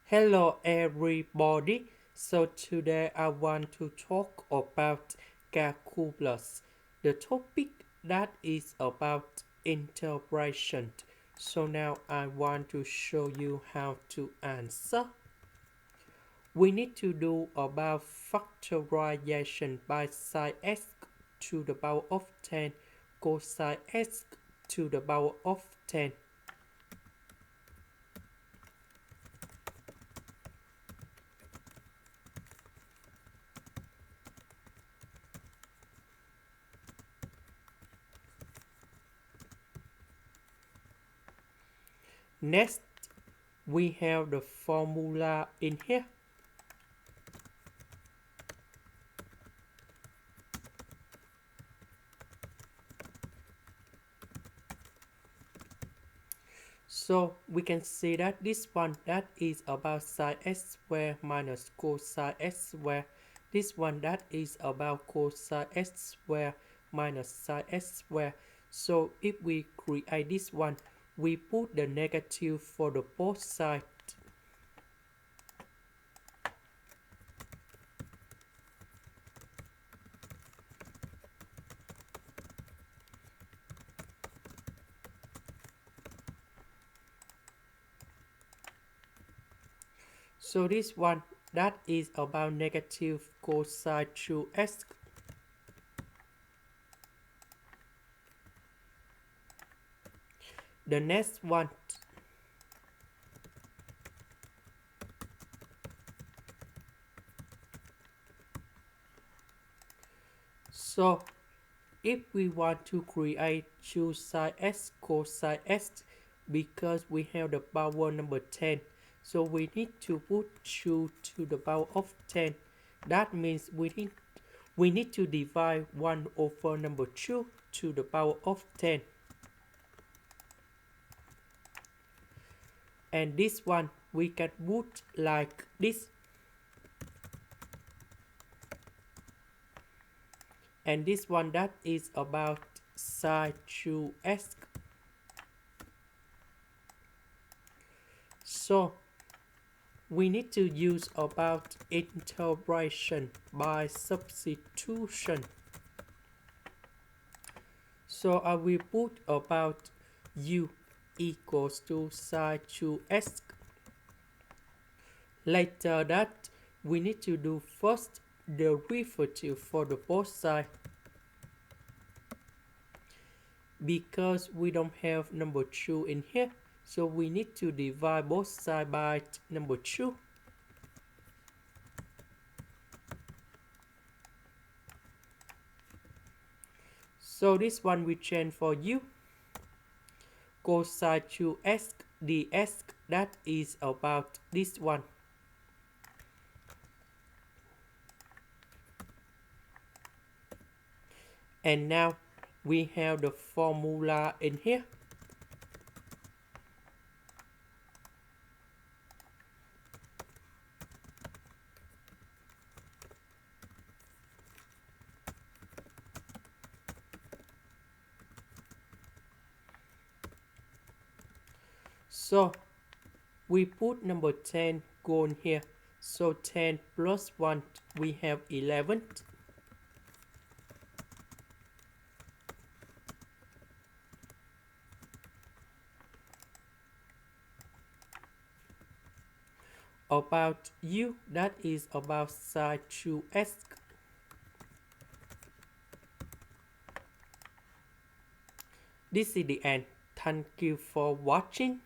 Hello everybody. So today I want to talk about calculus. The topic that is about integration. So now I want to show you how to answer. We need to do about factorization by sin x to the power of 10 cosine x to the power of 10. Next, we have the formula in here. So we can see that this one that is about sin x squared minus cosine x squared. This one that is about cosine x squared minus sin x squared. So if we create this one, we put the negative for the both sides. So this one that is about negative cosine 2x. The next one, so if we want to create 2 sin x cosine x, because we have the power number 10, so we need to put 2 to the power of 10. That means we need to divide 1 over number 2 to the power of 10. And this one we can put like this. And this one that is about sin 2x. So we need to use about integration by substitution. So I will put about u equals to sin 2x. Later that we need to do first the derivative for the both sides, because we don't have number 2 in here, so we need to divide both sides by number 2. So this one we change for u cosine 2x dx, that is about this one. And now we have the formula in here. So we put number 10 go in here. So 10 plus 1, we have 11. About u, that is about sin 2x. This is the end. Thank you for watching.